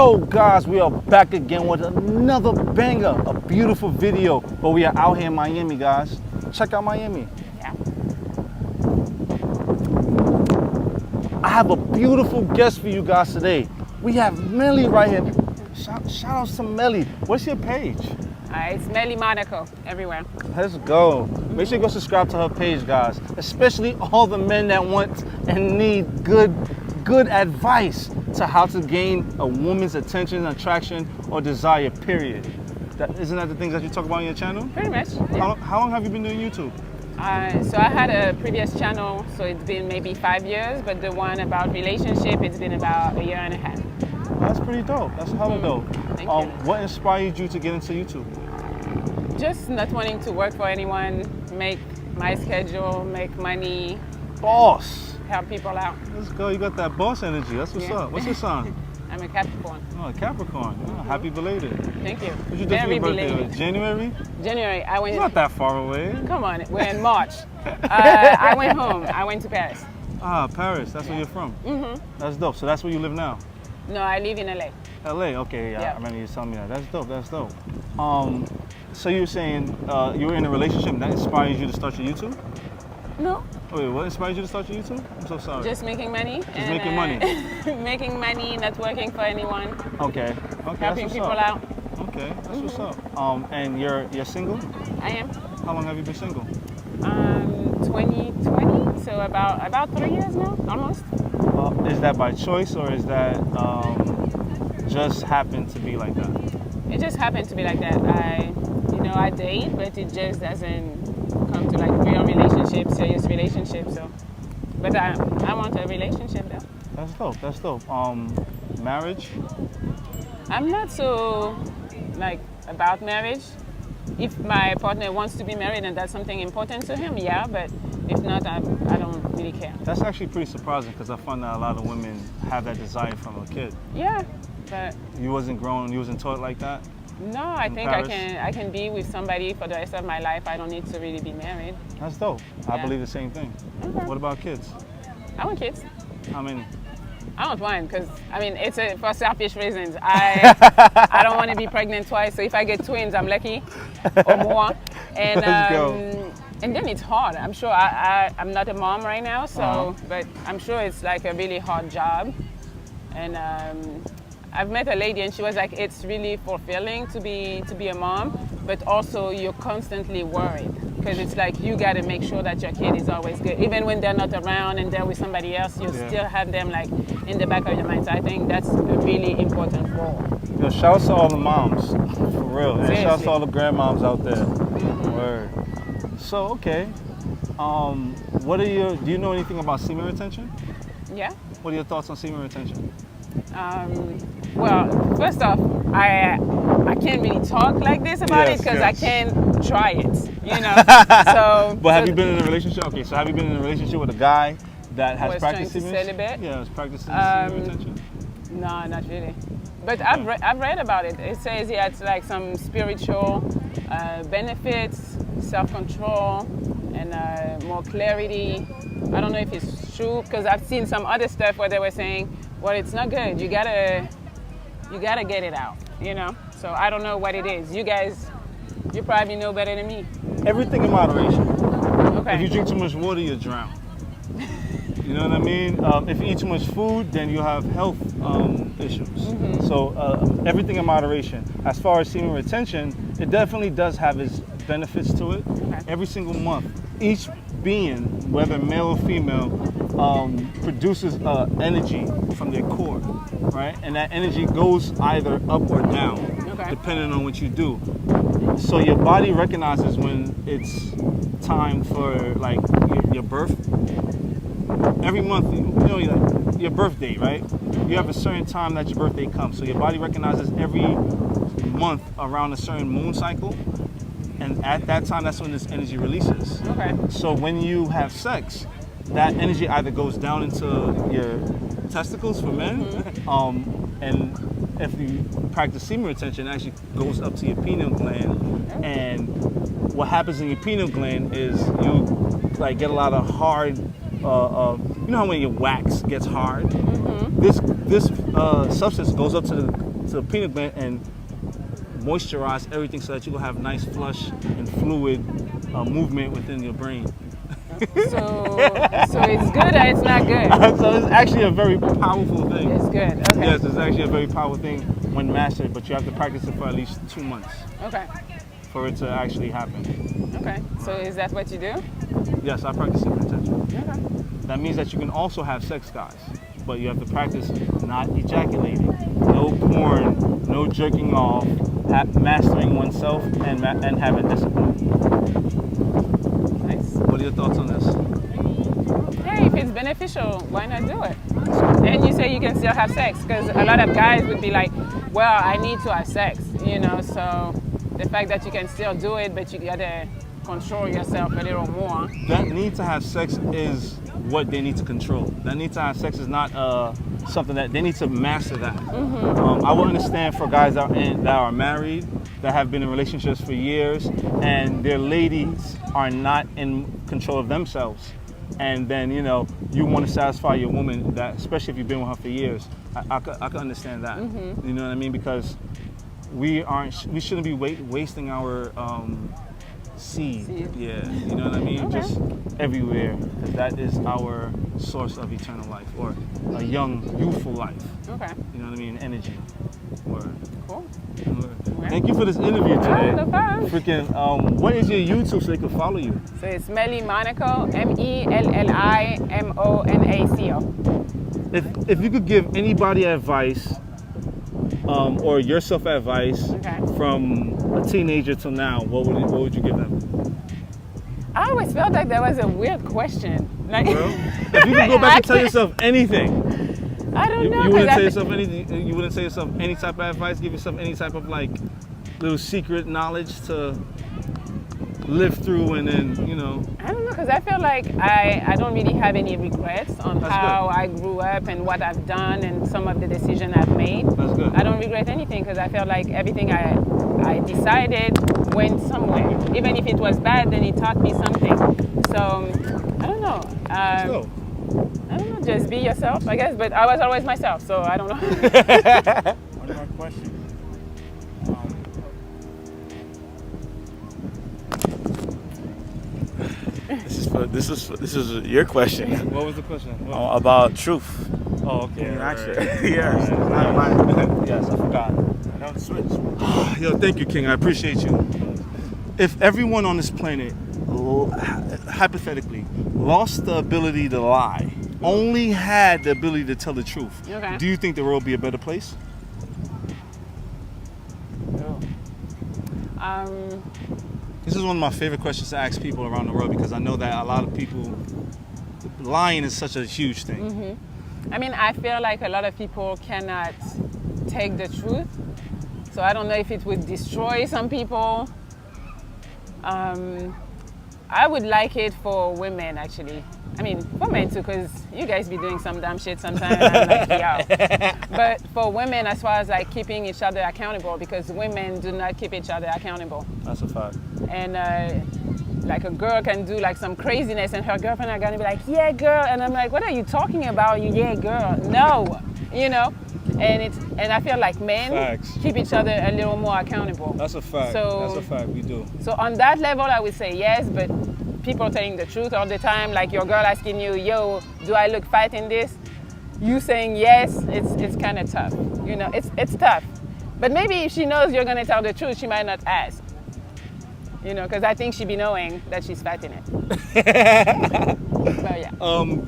So guys, we are back again with another banger, a beautiful video. But we are out here in Miami, guys. Check out Miami. Yeah. I have a beautiful guest for you guys today. We have Melli right here. Shout out to Melli. What's your page? It's Melli Monaco everywhere. Let's go. Make sure you go subscribe to her page, guys. Especially all the men that want and need good advice to how to gain a woman's attention, attraction, or desire, period. Isn't that the things that you talk about on your channel? Pretty much. Yeah. How long have you been doing YouTube? So I had a previous channel, so it's been maybe 5 years, but the one about relationship, it's been about 1.5 years. That's pretty dope. That's hella dope. Thank you. What inspired you to get into YouTube? Just not wanting to work for anyone, make my schedule, make money. Boss. Help people out. Let's go. You got that boss energy. That's what's up. What's your sign? I'm a Capricorn. Oh, Capricorn. Oh, happy belated. Thank you. What you do for your birthday? January? January. I went. It's not that far away. Come on, we're in March. I went home. I went to Paris. Ah, Paris. That's where you're from. That's dope. So that's where you live now? No, I live in LA. LA. Okay. Yeah. I remember you telling me that. That's dope. That's dope. So you were saying you were in a relationship and that inspires you to start your YouTube? No. Wait, what inspired you to start your YouTube? I'm so sorry. Just making money. Just making money. Making money, not working for anyone. Okay. Helping people out. Okay, that's what's up. And you're single? I am. How long have you been single? 2020, so about 3 years now, almost. Is that by choice or is that just happened to be like that? It just happened to be like that. I date, but it just doesn't come to like real relationship, serious relationship. So, but I want a relationship though. That's dope. That's dope. Marriage? I'm not so like about marriage. If my partner wants to be married and that's something important to him, yeah. But if not, I don't really care. That's actually pretty surprising because I find that a lot of women have that desire from a kid. Yeah, but you wasn't taught like that. No, I think I can be with somebody for the rest of my life. I don't need to really be married. That's dope. Yeah. I believe the same thing. Okay. What about kids? I want kids. How many? I want one because it's for selfish reasons. I don't want to be pregnant twice. So if I get twins, I'm lucky or more. And Let's go. And then it's hard. I'm sure I'm not a mom right now, so but I'm sure it's like a really hard job. And I've met a lady and she was like, it's really fulfilling to be a mom, but also you're constantly worried because it's like you got to make sure that your kid is always good. Even when they're not around and they're with somebody else, you still have them like in the back of your mind. So I think that's a really important role. Yo, shout out to all the moms, for real. And shout out to all the grandmoms out there. Word. So, okay. Do you know anything about semen retention? Yeah. What are your thoughts on semen retention? Well, first off, I can't really talk like this about it because I can't try it, you know. But have you been in a relationship? Okay, so have you been in a relationship with a guy that has practiced semen? Celibate? Yeah, has practiced semen retention. No, not really. But I've read about it. It says it's like some spiritual benefits, self-control, and more clarity. I don't know if it's true because I've seen some other stuff where they were saying, well, it's not good. You gotta get it out, you know. So I don't know what it is. You guys, you probably know better than me. Everything in moderation. Okay. If you drink too much water, you drown. You know what I mean? If you eat too much food, then you have health issues. So everything in moderation. As far as semen retention, it definitely does have its benefits to it. Okay. Every single month, each being, whether male or female, produces energy from their core, right? And that energy goes either up or down, depending on what you do. So your body recognizes when it's time for like your birth. Every month, you know, like your birthday, right? You have a certain time that your birthday comes. So your body recognizes every month around a certain moon cycle. And at that time, that's when this energy releases. Okay. So when you have sex, that energy either goes down into your testicles for men, and if you practice semen retention, it actually goes up to your pineal gland. And what happens in your pineal gland is you like get a lot of hard, you know how when your wax gets hard? This substance goes up to the to the pineal gland and moisturize everything so that you will have nice flush and fluid movement within your brain. So it's good or it's not good? So it's actually a very powerful thing. It's good. Okay. Yes, it's actually a very powerful thing when mastered, but you have to practice it for at least 2 months Okay. for it to actually happen. Okay. So is that what you do? Yes, I practice it retention. Okay. That means that you can also have sex, guys, but you have to practice not ejaculating, no porn, no jerking off, mastering oneself, and having discipline. Nice. What are your thoughts on this? Hey, if it's beneficial, why not do it? And you say you can still have sex, because a lot of guys would be like, well, I need to have sex, you know, so the fact that you can still do it, but you gotta control yourself a little more. That need to have sex is what they need to control. That need to have sex is not something that they need to master that. I would understand for guys that are married, that have been in relationships for years, and their ladies are not in control of themselves. And then, you know, you want to satisfy your woman, that, especially if you've been with her for years. I could understand that. You know what I mean? Because we shouldn't be wasting our seed. Yeah, you know what I mean? Okay. Just everywhere, because that is our source of eternal life, or a young, youthful life. Okay. You know what I mean? Energy. Word. Cool. Word. Thank you for this interview today. No problem. Freaking, what is your YouTube so they can follow you? So it's Melli Monaco, MELLIMONACO. If you could give anybody advice, or yourself advice, Okay. from a teenager till now, what would you give them? I always felt like that was a weird question. Like, Well, if you could go back and tell yourself anything, I don't know. you wouldn't 'cause tell yourself anything. You wouldn't tell yourself any type of advice. Give yourself any type of like little secret knowledge to live through, and then I don't know, because I feel like I don't really have any regrets on That's how good. I grew up and what I've done and some of the decisions I've made. That's good. I don't regret anything because I felt like everything I decided went somewhere. Even if it was bad, then it taught me something. So, I don't know. Let's go. I don't know, just be yourself, I guess. But I was always myself, so I don't know. One more question. This is your question What was the question? about truth. Oh, okay. Can you right, answer? right. Yes, All not right. mine. Yes, I forgot. I don't switch. Yo, thank you, King. I appreciate you. If everyone on this planet, hypothetically, lost the ability to lie, only had the ability to tell the truth, Okay. do you think the world would be a better place? This is one of my favorite questions to ask people around the world, because I know that a lot of people, lying is such a huge thing. I mean, I feel like a lot of people cannot take the truth. So I don't know if it would destroy some people. I would like it for women, actually. I mean, for men too, because you guys be doing some dumb shit sometimes. And I'm like, yo. But for women, as far as like keeping each other accountable, because women do not keep each other accountable. That's a fact. And like a girl can do like some craziness and her girlfriend are gonna be like, yeah, girl. And I'm like, what are you talking about? You, yeah, girl. No, and I feel like men Facts. keep each other a little more accountable. That's a fact. So- That's a fact. We do. So on that level, I would say yes, but people telling the truth all the time, like your girl asking you, yo, do I look fat in this? You saying yes, it's kind of tough. It's tough. But maybe if she knows you're gonna tell the truth, she might not ask. Because I think she be knowing that she's fat in it. So yeah.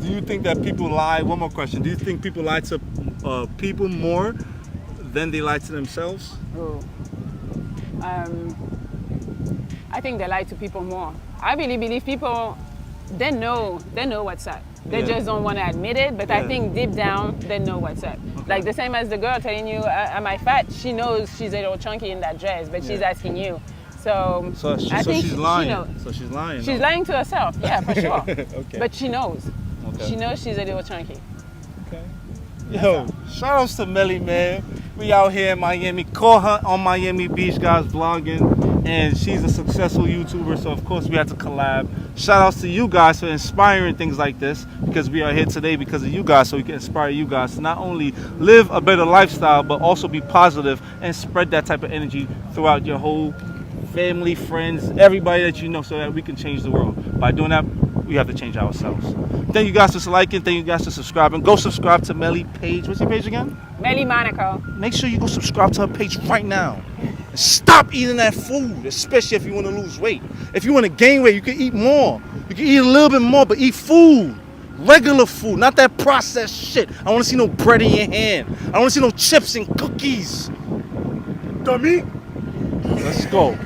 Do you think that people lie? One more question. Do you think people lie to people more than they lie to themselves? Ooh. I think they lie to people more. I really believe people, they know what's up. They Yeah. just don't want to admit it, but I Yeah. think deep down, they know what's up. Like the same as the girl telling you, am I fat? She knows she's a little chunky in that dress, but she's Yeah. asking you. So, I think she's she lying. knows. So she's lying. She's though. lying to herself, yeah, for sure. Okay. But she knows. Okay. She knows she's a little chunky. Okay. Yo, shout outs to Melli, man. We out here in Miami. Call her on Miami Beach, guys, vlogging. And she's a successful YouTuber, so of course we had to collab. Shout outs to you guys for inspiring things like this, because we are here today because of you guys, so we can inspire you guys to not only live a better lifestyle, but also be positive and spread that type of energy throughout your whole family, friends, everybody that you know, so that we can change the world. By doing that, we have to change ourselves. Thank you guys for liking. Thank you guys for subscribing. Go subscribe to Melli page. What's your page again? Melli Monaco. Make sure you go subscribe to her page right now. And stop eating that food, especially if you want to lose weight. If you want to gain weight, you can eat more. You can eat a little bit more, but eat food. Regular food, not that processed shit. I don't want to see no bread in your hand. I don't want to see no chips and cookies. Dummy. Let's go.